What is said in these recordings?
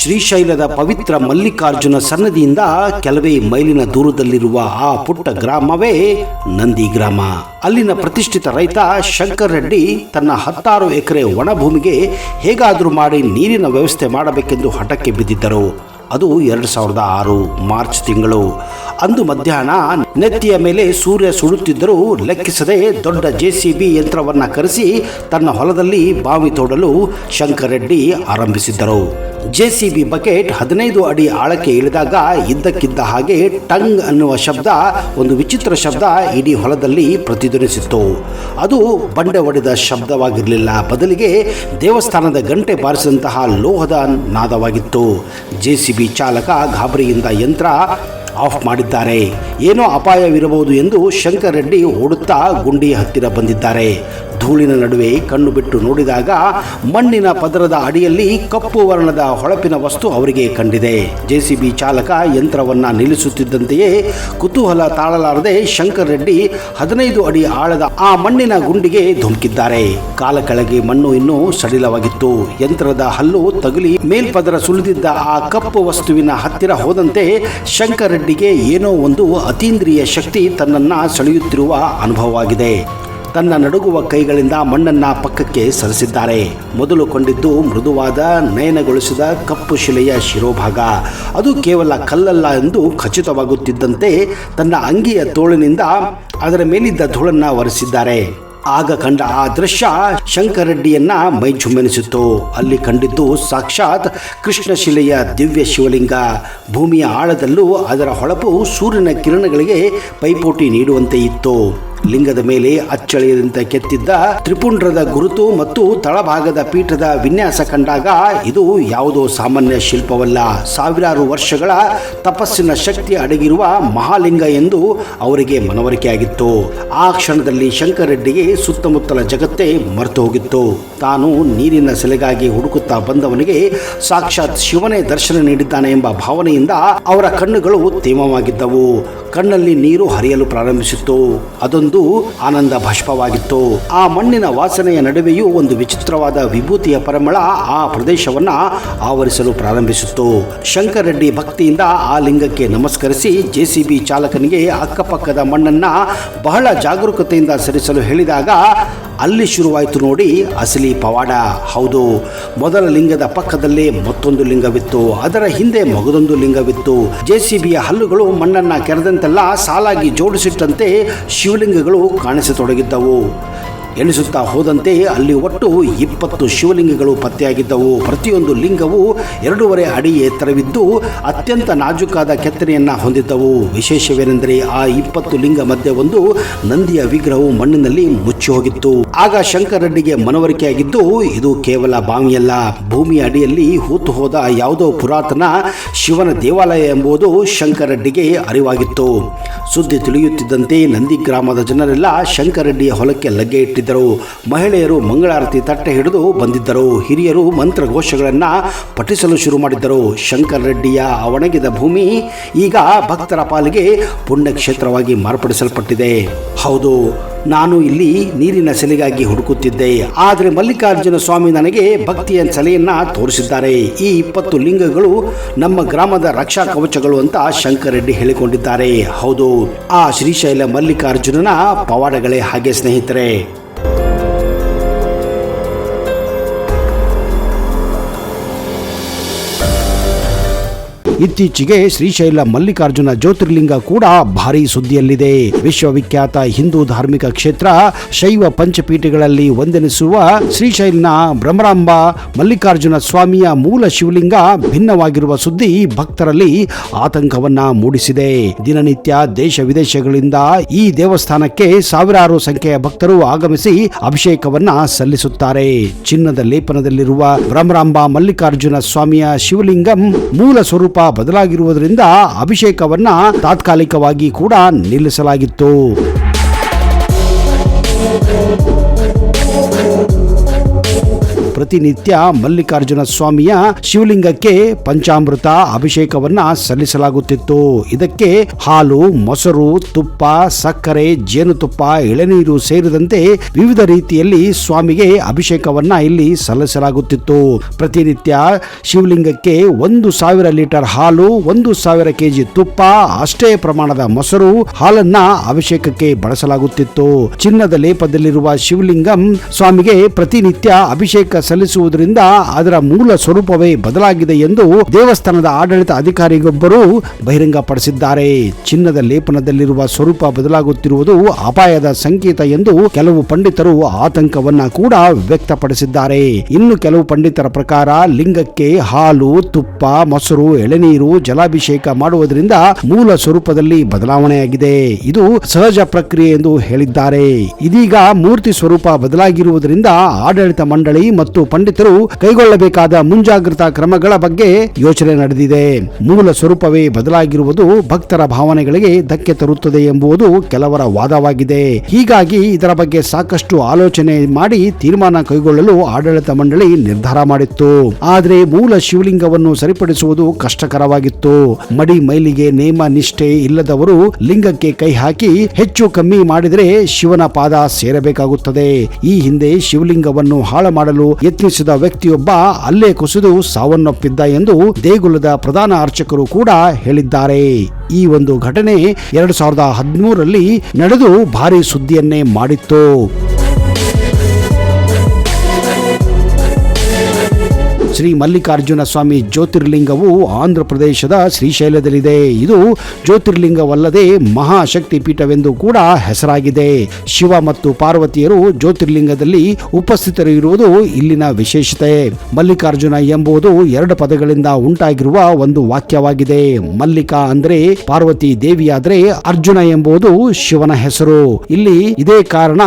ಶ್ರೀಶೈಲದ ಪವಿತ್ರ ಮಲ್ಲಿಕಾರ್ಜುನ ಸನ್ನದಿಯಿಂದ ಕೆಲವೇ ಮೈಲಿನ ದೂರದಲ್ಲಿರುವ ಆ ಪುಟ್ಟ ಗ್ರಾಮವೇ ನಂದಿ ಗ್ರಾಮ. ಅಲ್ಲಿನ ಪ್ರತಿಷ್ಠಿತ ರೈತ ಶಂಕರ್ ರೆಡ್ಡಿ ತನ್ನ 16 ಎಕರೆ ಒಣಭೂಮಿಗೆ ಹೇಗಾದರೂ ಮಾಡಿ ನೀರಿನ ವ್ಯವಸ್ಥೆ ಮಾಡಬೇಕೆಂದು ಹಠಕ್ಕೆ ಬಿದ್ದಿದ್ದರು. ಅದು 2006 ಮಾರ್ಚ್ ತಿಂಗಳು. ಅಂದು ಮಧ್ಯಾಹ್ನ ನೆತ್ತಿಯ ಮೇಲೆ ಸೂರ್ಯ ಸುಡುತ್ತಿದ್ದರೂ ಲೆಕ್ಕಿಸದೆ ದೊಡ್ಡ JCB ಯಂತ್ರವನ್ನು ಕರೆಸಿ ತನ್ನ ಹೊಲದಲ್ಲಿ ಬಾವಿ ತೋಡಲು ಶಂಕರ್ ರೆಡ್ಡಿ ಆರಂಭಿಸಿದ್ದರು. JCB ಬಕೆಟ್ 15 ಅಡಿ ಆಳಕ್ಕೆ ಇಳಿದಾಗ ಇದ್ದಕ್ಕಿದ್ದ ಹಾಗೆ ಟಂಗ್ ಅನ್ನುವ ಶಬ್ದ, ಒಂದು ವಿಚಿತ್ರ ಶಬ್ದ ಇಡೀ ಹೊಲದಲ್ಲಿ ಪ್ರತಿಧ್ವನಿಸಿತ್ತು. ಅದು ಬಂಡೆ ಒಡೆದ ಶಬ್ದವಾಗಿರಲಿಲ್ಲ, ಬದಲಿಗೆ ದೇವಸ್ಥಾನದ ಗಂಟೆ ಬಾರಿಸಿದಂತಹ ಲೋಹದ ನಾದವಾಗಿತ್ತು. JCB ಚಾಲಕ ಗಾಬರಿಯಿಂದ ಯಂತ್ರ ಆಫ್ ಮಾಡಿದ್ದಾರೆ. ಏನೋ ಅಪಾಯವಿರಬಹುದು ಎಂದು ಶಂಕರ್ ರೆಡ್ಡಿ ಓಡುತ್ತಾ ಗುಂಡಿಯ ಹತ್ತಿರ ಬಂದಿದ್ದಾರೆ. ಧೂಳಿನ ನಡುವೆ ಕಣ್ಣು ಬಿಟ್ಟು ನೋಡಿದಾಗ ಮಣ್ಣಿನ ಪದರದ ಅಡಿಯಲ್ಲಿ ಕಪ್ಪು ವರ್ಣದ ಹೊಳಪಿನ ವಸ್ತು ಅವರಿಗೆ ಕಂಡಿದೆ. JCB ಚಾಲಕ ಯಂತ್ರವನ್ನು ನಿಲ್ಲಿಸುತ್ತಿದ್ದಂತೆಯೇ ಕುತೂಹಲ ತಾಳಲಾರದೆ ಶಂಕರ್ ರೆಡ್ಡಿ 15 ಅಡಿ ಆಳದ ಆ ಮಣ್ಣಿನ ಗುಂಡಿಗೆ ಧುಮುಕಿದ್ದಾರೆ. ಕಾಲ ಕೆಳಗೆ ಮಣ್ಣು ಇನ್ನೂ ಸಡಿಲವಾಗಿತ್ತು. ಯಂತ್ರದ ಹಲ್ಲು ತಗುಲಿ ಮೇಲ್ಪದರ ಸುಳಿದಿದ್ದ ಆ ಕಪ್ಪು ವಸ್ತುವಿನ ಹತ್ತಿರ ಹೋದಂತೆ ಶಂಕರ್ ರೆಡ್ಡಿಗೆ ಏನೋ ಒಂದು ಅತೀಂದ್ರಿಯ ಶಕ್ತಿ ತನ್ನನ್ನು ಸೆಳೆಯುತ್ತಿರುವ ಅನುಭವವಾಗಿದೆ. ತನ್ನ ನಡುಗುವ ಕೈಗಳಿಂದ ಮಣ್ಣನ್ನು ಪಕ್ಕಕ್ಕೆ ಸರಿಸಿದ್ದಾರೆ. ಮೊದಲು ಕೊಂಡಿದ್ದು ಮೃದುವಾದ ನಯನಗೊಳಿಸಿದ ಕಪ್ಪು ಶಿಲೆಯ ಶಿರೋಭಾಗ. ಅದು ಕೇವಲ ಕಲ್ಲಲ್ಲ ಎಂದು ಖಚಿತವಾಗುತ್ತಿದ್ದಂತೆ ತನ್ನ ಅಂಗಿಯ ತೋಳಿನಿಂದ ಅದರ ಮೇಲಿದ್ದ ಧೂಳನ್ನು ಒರೆಸಿದ್ದಾರೆ. ಆಗ ಕಂಡ ಆ ದೃಶ್ಯ ಶಂಕರ್ ರೆಡ್ಡಿಯನ್ನ ಮೈ ಜುಮ್ಮೆನಿಸಿತು. ಅಲ್ಲಿ ಕಂಡಿದ್ದು ಸಾಕ್ಷಾತ್ ಕೃಷ್ಣಶಿಲೆಯ ದಿವ್ಯ ಶಿವಲಿಂಗ. ಭೂಮಿಯ ಆಳದಲ್ಲೂ ಅದರ ಹೊಳಪು ಸೂರ್ಯನ ಕಿರಣಗಳಿಗೆ ಪೈಪೋಟಿ ನೀಡುವಂತೆ ಇತ್ತು. ಲಿಂಗದ ಮೇಲೆ ಅಚ್ಚಳಿಯದಂತೆ ಕೆತ್ತಿದ್ದ ತ್ರಿಪುಂಡ್ರದ ಗುರುತು ಮತ್ತು ತಳಭಾಗದ ಪೀಠದ ವಿನ್ಯಾಸ ಕಂಡಾಗ ಇದು ಯಾವುದೋ ಸಾಮಾನ್ಯ ಶಿಲ್ಪವಲ್ಲ, ಸಾವಿರಾರು ವರ್ಷಗಳ ತಪಸ್ಸಿನ ಶಕ್ತಿ ಅಡಗಿರುವ ಮಹಾಲಿಂಗ ಎಂದು ಅವರಿಗೆ ಮನವರಿಕೆಯಾಗಿತ್ತು. ಆ ಕ್ಷಣದಲ್ಲಿ ಶಂಕರ್ ರೆಡ್ಡಿಗೆ ಸುತ್ತಮುತ್ತಲ ಜಗತ್ತೇ ಮರೆತು ಹೋಗಿತ್ತು. ತಾನು ನೀರಿನ ಸೆಲೆಗಾಗಿ ಹುಡುಕುತ್ತಾ ಬಂದವನಿಗೆ ಸಾಕ್ಷಾತ್ ಶಿವನೇ ದರ್ಶನ ನೀಡಿದ್ದಾನೆ ಎಂಬ ಭಾವನೆಯಿಂದ ಅವರ ಕಣ್ಣುಗಳು ತೇಮವಾಗಿದ್ದವು. ಕಣ್ಣಲ್ಲಿ ನೀರು ಹರಿಯಲು ಪ್ರಾರಂಭಿಸಿತ್ತು. ಅದೊಂದು ಆನಂದ ಭಾಷ್ಪವಾಗಿತ್ತು. ಆ ಮಣ್ಣಿನ ವಾಸನೆಯ ನಡುವೆಯೂ ಒಂದು ವಿಚಿತ್ರವಾದ ವಿಭೂತಿಯ ಪರಿಮಳ ಆ ಪ್ರದೇಶವನ್ನ ಆವರಿಸಲು ಪ್ರಾರಂಭಿಸಿತ್ತು. ಶಂಕರ್ ರೆಡ್ಡಿ ಭಕ್ತಿಯಿಂದ ಆ ಲಿಂಗಕ್ಕೆ ನಮಸ್ಕರಿಸಿ JCB ಚಾಲಕನಿಗೆ ಅಕ್ಕಪಕ್ಕದ ಮಣ್ಣನ್ನ ಬಹಳ ಜಾಗರೂಕತೆಯಿಂದ ಸರಿಸಲು ಹೇಳಿದಾಗ ಅಲ್ಲಿ ಶುರುವಾಯಿತು ನೋಡಿ ಅಸಲಿ ಪವಾಡ. ಹೌದು, ಮೊದಲ ಲಿಂಗದ ಪಕ್ಕದಲ್ಲೇ ಮತ್ತೊಂದು ಲಿಂಗವಿತ್ತು. ಅದರ ಹಿಂದೆ ಮಗದೊಂದು ಲಿಂಗವಿತ್ತು. JCBಯ ಹಲ್ಲುಗಳು ಮಣ್ಣನ್ನು ಕೆರೆದಂತೆಲ್ಲ ಸಾಲಾಗಿ ಜೋಡಿಸಿಟ್ಟಂತೆ ಶಿವಲಿಂಗಗಳು ಕಾಣಿಸತೊಡಗಿದ್ದವು. ಎಣಿಸುತ್ತಾ ಹೋದಂತೆ ಅಲ್ಲಿ ಒಟ್ಟು 20 ಶಿವಲಿಂಗಗಳು ಪತ್ತೆಯಾಗಿದ್ದವು. ಪ್ರತಿಯೊಂದು ಲಿಂಗವು 2.5 ಅಡಿ ಎತ್ತರವಿದ್ದು ಅತ್ಯಂತ ನಾಜೂಕಾದ ಕೆತ್ತನೆಯನ್ನು ಹೊಂದಿದ್ದವು. ವಿಶೇಷವೇನೆಂದರೆ ಆ 20 ಲಿಂಗ ಮಧ್ಯೆ ಒಂದು ನಂದಿಯ ವಿಗ್ರಹವು ಮಣ್ಣಿನಲ್ಲಿ ಮುಚ್ಚಿ ಹೋಗಿತ್ತು. ಆಗ ಶಂಕರ್ ರೆಡ್ಡಿಗೆ ಮನವರಿಕೆಯಾಗಿದ್ದು ಇದು ಕೇವಲ ಬಾವಿಯಲ್ಲ, ಭೂಮಿಯ ಅಡಿಯಲ್ಲಿ ಹೂತು ಹೋದ ಯಾವುದೋ ಪುರಾತನ ಶಿವನ ದೇವಾಲಯ ಎಂಬುದು ಶಂಕರ್ ರೆಡ್ಡಿಗೆ ಅರಿವಾಗಿತ್ತು. ಸುದ್ದಿ ತಿಳಿಯುತ್ತಿದ್ದಂತೆ ನಂದಿ ಗ್ರಾಮದ ಜನರೆಲ್ಲ ಶಂಕರ್ ರೆಡ್ಡಿಯ ಹೊಲಕ್ಕೆ ಲಗ್ಗೆ ಇಟ್ಟಿದ್ದರು. ಮಹಿಳೆಯರು ಮಂಗಳಾರತಿ ತಟ್ಟೆ ಹಿಡಿದು ಬಂದಿದ್ದರು. ಹಿರಿಯರು ಮಂತ್ರಘೋಷಗಳನ್ನು ಪಠಿಸಲು ಶುರು ಮಾಡಿದ್ದರು. ಶಂಕರ್ ರೆಡ್ಡಿಯ ಒಣಗಿದ ಭೂಮಿ ಈಗ ಭಕ್ತರ ಪಾಲಿಗೆ ಪುಣ್ಯಕ್ಷೇತ್ರವಾಗಿ ಮಾರ್ಪಡಿಸಲ್ಪಟ್ಟಿದೆ. ಹೌದು, ನಾನು ಇಲ್ಲಿ ನೀರಿನ ಸೆಲೆಗಾಗಿ ಹುಡುಕುತ್ತಿದ್ದೆ, ಆದರೆ ಮಲ್ಲಿಕಾರ್ಜುನ ಸ್ವಾಮಿ ನನಗೆ ಭಕ್ತಿಯ ಸೆಲೆಯನ್ನ ತೋರಿಸಿದ್ದಾರೆ. ಈ 20 ಲಿಂಗಗಳು ನಮ್ಮ ಗ್ರಾಮದ ರಕ್ಷಾ ಕವಚಗಳು ಅಂತ ಶಂಕರ್ ರೆಡ್ಡಿ ಹೇಳಿಕೊಂಡಿದ್ದಾರೆ. ಹೌದು, ಆ ಶ್ರೀಶೈಲ ಮಲ್ಲಿಕಾರ್ಜುನನ ಪವಾಡಗಳೇ ಹಾಗೆ ಸ್ನೇಹಿತರೆ. ಇತ್ತೀಚೆಗೆ ಶ್ರೀಶೈಲ ಮಲ್ಲಿಕಾರ್ಜುನ ಜ್ಯೋತಿರ್ಲಿಂಗ ಕೂಡ ಭಾರಿ ಸುದ್ದಿಯಲ್ಲಿದೆ. ವಿಶ್ವವಿಖ್ಯಾತ ಹಿಂದೂ ಧಾರ್ಮಿಕ ಕ್ಷೇತ್ರ ಶೈವ ಪಂಚಪೀಠಗಳಲ್ಲಿ ಒಂದೆನಿಸುವ ಶ್ರೀಶೈಲನ ಭ್ರಮರಾಂಬ ಮಲ್ಲಿಕಾರ್ಜುನ ಸ್ವಾಮಿಯ ಮೂಲ ಶಿವಲಿಂಗ ಭಿನ್ನವಾಗಿರುವ ಸುದ್ದಿ ಭಕ್ತರಲ್ಲಿ ಆತಂಕವನ್ನ ಮೂಡಿಸಿದೆ. ದಿನನಿತ್ಯ ದೇಶ ವಿದೇಶಗಳಿಂದ ಈ ದೇವಸ್ಥಾನಕ್ಕೆ ಸಾವಿರಾರು ಸಂಖ್ಯೆಯ ಭಕ್ತರು ಆಗಮಿಸಿ ಅಭಿಷೇಕವನ್ನ ಸಲ್ಲಿಸುತ್ತಾರೆ. ಚಿನ್ನದ ಲೇಪನದಲ್ಲಿರುವ ಭ್ರಮರಾಂಬ ಮಲ್ಲಿಕಾರ್ಜುನ ಸ್ವಾಮಿಯ ಶಿವಲಿಂಗಂ ಮೂಲ ಸ್ವರೂಪ ಬದಲಾಗಿರುವುದರಿಂದ ಅಭಿಷೇಕವನ್ನ ತಾತ್ಕಾಲಿಕವಾಗಿ ಕೂಡ ನಿಲ್ಲಿಸಲಾಗಿತ್ತು. ಪ್ರತಿನಿತ್ಯ ಮಲ್ಲಿಕಾರ್ಜುನ ಸ್ವಾಮಿಯ ಶಿವಲಿಂಗಕ್ಕೆ ಪಂಚಾಮೃತ ಅಭಿಷೇಕವನ್ನ ಸಲ್ಲಿಸಲಾಗುತ್ತಿತ್ತು. ಇದಕ್ಕೆ ಹಾಲು, ಮೊಸರು, ತುಪ್ಪ, ಸಕ್ಕರೆ, ಜೇನುತುಪ್ಪ, ಎಳೆನೀರು ಸೇರಿದಂತೆ ವಿವಿಧ ರೀತಿಯಲ್ಲಿ ಸ್ವಾಮಿಗೆ ಅಭಿಷೇಕವನ್ನ ಇಲ್ಲಿ ಸಲ್ಲಿಸಲಾಗುತ್ತಿತ್ತು. ಪ್ರತಿನಿತ್ಯ ಶಿವಲಿಂಗಕ್ಕೆ 1,000 ಲೀಟರ್ ಹಾಲು, 1,000 ಕೆಜಿ ತುಪ್ಪ, ಅಷ್ಟೇ ಪ್ರಮಾಣದ ಮೊಸರು, ಹಾಲನ್ನ ಅಭಿಷೇಕಕ್ಕೆ ಬಳಸಲಾಗುತ್ತಿತ್ತು. ಚಿನ್ನದ ಲೇಪದಲ್ಲಿರುವ ಶಿವಲಿಂಗಂ ಸ್ವಾಮಿಗೆ ಪ್ರತಿನಿತ್ಯ ಅಭಿಷೇಕ ಸಲ್ಲಿಸುವುದರಿಂದ ಅದರ ಮೂಲ ಸ್ವರೂಪವೇ ಬದಲಾಗಿದೆ ಎಂದು ದೇವಸ್ಥಾನದ ಆಡಳಿತ ಅಧಿಕಾರಿಗೊಬ್ಬರು ಬಹಿರಂಗಪಡಿಸಿದ್ದಾರೆ. ಚಿನ್ನದ ಲೇಪನದಲ್ಲಿರುವ ಸ್ವರೂಪ ಬದಲಾಗುತ್ತಿರುವುದು ಅಪಾಯದ ಸಂಕೇತ ಎಂದು ಕೆಲವು ಪಂಡಿತರು ಆತಂಕವನ್ನ ಕೂಡ ವ್ಯಕ್ತಪಡಿಸಿದ್ದಾರೆ. ಇನ್ನು ಕೆಲವು ಪಂಡಿತರ ಪ್ರಕಾರ ಲಿಂಗಕ್ಕೆ ಹಾಲು, ತುಪ್ಪ, ಮೊಸರು, ಎಳೆನೀರು, ಜಲಾಭಿಷೇಕ ಮಾಡುವುದರಿಂದ ಮೂಲ ಸ್ವರೂಪದಲ್ಲಿ ಬದಲಾವಣೆಯಾಗಿದೆ. ಇದು ಸಹಜ ಪ್ರಕ್ರಿಯೆ ಎಂದು ಹೇಳಿದ್ದಾರೆ. ಇದೀಗ ಮೂರ್ತಿ ಸ್ವರೂಪ ಬದಲಾಗಿರುವುದರಿಂದ ಆಡಳಿತ ಮಂಡಳಿ ಮತ್ತು ಪಂಡಿತರು ಕೈಗೊಳ್ಳಬೇಕಾದ ಮುಂಜಾಗ್ರತಾ ಕ್ರಮಗಳ ಬಗ್ಗೆ ಯೋಚನೆ ನಡೆದಿದೆ. ಮೂಲ ಸ್ವರೂಪವೇ ಬದಲಾಗಿರುವುದು ಭಕ್ತರ ಭಾವನೆಗಳಿಗೆ ಧಕ್ಕೆ ತರುತ್ತದೆ ಎಂಬುದು ಕೆಲವರ ವಾದವಾಗಿದೆ. ಹೀಗಾಗಿ ಇದರ ಬಗ್ಗೆ ಸಾಕಷ್ಟು ಆಲೋಚನೆ ಮಾಡಿ ತೀರ್ಮಾನ ಕೈಗೊಳ್ಳಲು ಆಡಳಿತ ಮಂಡಳಿ ನಿರ್ಧಾರ ಮಾಡಿತ್ತು. ಆದರೆ ಮೂಲ ಶಿವಲಿಂಗವನ್ನು ಸರಿಪಡಿಸುವುದು ಕಷ್ಟಕರವಾಗಿತ್ತು. ಮಡಿ ಮೈಲಿಗೆ ನೇಮ ನಿಷ್ಠೆ ಇಲ್ಲದವರು ಲಿಂಗಕ್ಕೆ ಕೈ ಹಾಕಿ ಹೆಚ್ಚು ಕಮ್ಮಿ ಮಾಡಿದರೆ ಶಿವನ ಪಾದ ಸೇರಬೇಕಾಗುತ್ತದೆ. ಈ ಹಿಂದೆ ಶಿವಲಿಂಗವನ್ನು ಹಾಳು ಮಾಡಲು ಯತ್ನಿಸಿದ ವ್ಯಕ್ತಿಯೊಬ್ಬ ಅಲ್ಲೇ ಕುಸಿದು ಸಾವನ್ನಪ್ಪಿದ್ದ ಎಂದು ದೇಗುಲದ ಪ್ರಧಾನ ಅರ್ಚಕರು ಕೂಡ ಹೇಳಿದ್ದಾರೆ. ಈ ಒಂದು ಘಟನೆ 2013ರಲ್ಲಿ ನಡೆದು ಭಾರಿ ಸುದ್ದಿಯನ್ನೇ ಮಾಡಿತ್ತು. ಶ್ರೀ ಮಲ್ಲಿಕಾರ್ಜುನ ಸ್ವಾಮಿ ಜ್ಯೋತಿರ್ಲಿಂಗವು ಆಂಧ್ರ ಪ್ರದೇಶದ ಶ್ರೀಶೈಲದಲ್ಲಿದೆ. ಇದು ಜ್ಯೋತಿರ್ಲಿಂಗವಲ್ಲದೆ ಮಹಾಶಕ್ತಿ ಪೀಠವೆಂದು ಕೂಡ ಹೆಸರಾಗಿದೆ. ಶಿವ ಮತ್ತು ಪಾರ್ವತಿಯರು ಜ್ಯೋತಿರ್ಲಿಂಗದಲ್ಲಿ ಉಪಸ್ಥಿತರಿರುವುದು ಇಲ್ಲಿನ ವಿಶೇಷತೆ. ಮಲ್ಲಿಕಾರ್ಜುನ ಎಂಬುದು 2 ಪದಗಳಿಂದ ಉಂಟಾಗಿರುವ ಒಂದು ವಾಕ್ಯವಾಗಿದೆ. ಮಲ್ಲಿಕಾ ಅಂದ್ರೆ ಪಾರ್ವತಿ ದೇವಿಯಾದ್ರೆ ಅರ್ಜುನ ಎಂಬುದು ಶಿವನ ಹೆಸರು. ಇಲ್ಲಿ ಇದೇ ಕಾರಣ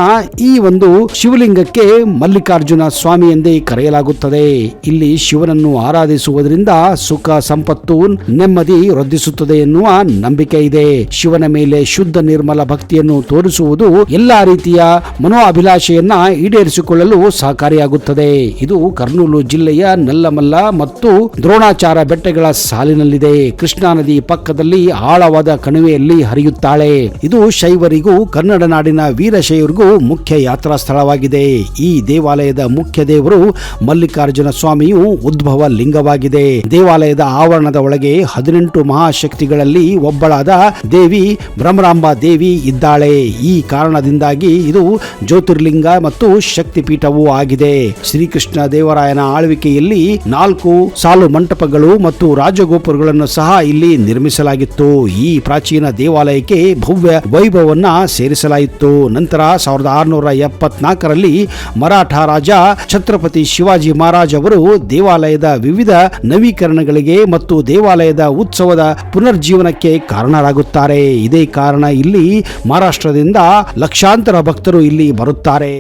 ಈ ಒಂದು ಶಿವಲಿಂಗಕ್ಕೆ ಮಲ್ಲಿಕಾರ್ಜುನ ಸ್ವಾಮಿ ಎಂದೇ ಕರೆಯಲಾಗುತ್ತದೆ. ಇಲ್ಲಿ ಶಿವನನ್ನು ಆರಾಧಿಸುವುದರಿಂದ ಸುಖ, ಸಂಪತ್ತು, ನೆಮ್ಮದಿ ವೃದ್ಧಿಸುತ್ತದೆ ಎನ್ನುವ ನಂಬಿಕೆ ಇದೆ. ಶಿವನ ಮೇಲೆ ಶುದ್ಧ ನಿರ್ಮಲ ಭಕ್ತಿಯನ್ನು ತೋರಿಸುವುದು ಎಲ್ಲಾ ರೀತಿಯ ಮನೋಅಭಿಲಾಷೆಯನ್ನ ಈಡೇರಿಸಿಕೊಳ್ಳಲು ಸಹಕಾರಿಯಾಗುತ್ತದೆ. ಇದು ಕರ್ನೂಲು ಜಿಲ್ಲೆಯ ನಲ್ಲಮಲ್ಲ ಮತ್ತು ದ್ರೋಣಾಚಾರ ಬೆಟ್ಟಗಳ ಸಾಲಿನಲ್ಲಿದೆ. ಕೃಷ್ಣಾ ನದಿ ಪಕ್ಕದಲ್ಲಿ ಆಳವಾದ ಕಣಿವೆಯಲ್ಲಿ ಹರಿಯುತ್ತಾಳೆ. ಇದು ಶೈವರಿಗೂ ಕನ್ನಡ ನಾಡಿನ ವೀರಶೈವರಿಗೂ ಮುಖ್ಯ ಯಾತ್ರಾ ಸ್ಥಳವಾಗಿದೆ. ಈ ದೇವಾಲಯದ ಮುಖ್ಯ ದೇವರು ಮಲ್ಲಿಕಾರ್ಜುನ ಸ್ವಾಮಿಯು ಉದ್ಭವ ಲಿಂಗವಾಗಿದೆ. ದೇವಾಲಯದ ಆವರಣದ ಒಳಗೆ 18 ಮಹಾಶಕ್ತಿಗಳಲ್ಲಿ ಒಬ್ಬಳಾದ ದೇವಿ ಭ್ರಮರಾಂಬಾ ದೇವಿ ಇದ್ದಾಳೆ. ಈ ಕಾರಣದಿಂದಾಗಿ ಇದು ಜ್ಯೋತಿರ್ಲಿಂಗ ಮತ್ತು ಶಕ್ತಿಪೀಠವೂ ಆಗಿದೆ. ಶ್ರೀಕೃಷ್ಣ ದೇವರಾಯನ ಆಳ್ವಿಕೆಯಲ್ಲಿ 4 ಸಾಲು ಮಂಟಪಗಳು ಮತ್ತು ರಾಜಗೋಪುರಗಳನ್ನು ಸಹ ಇಲ್ಲಿ ನಿರ್ಮಿಸಲಾಗಿತ್ತು. ಈ ಪ್ರಾಚೀನ ದೇವಾಲಯಕ್ಕೆ ಭವ್ಯ ವೈಭವವನ್ನ ಸೇರಿಸಲಾಯಿತು. ನಂತರ 1674ರಲ್ಲಿ ಮರಾಠ ರಾಜ ಛತ್ರಪತಿ ಶಿವಾಜಿ ಮಹಾರಾಜ್ ಅವರು ದೇವಾಲಯದ ವಿವಿಧ ನವೀಕರಣಗಳಿಗೆ ಮತ್ತು ದೇವಾಲಯದ ಉತ್ಸವದ ಪುನರ್ಜೀವನಕ್ಕೆ ಕಾರಣರಾಗುತ್ತಾರೆ. ಇದೇ ಕಾರಣ ಇಲ್ಲಿ ಮಹಾರಾಷ್ಟ್ರದಿಂದ ಲಕ್ಷಾಂತರ ಭಕ್ತರು ಇಲ್ಲಿ ಬರುತ್ತಾರೆ.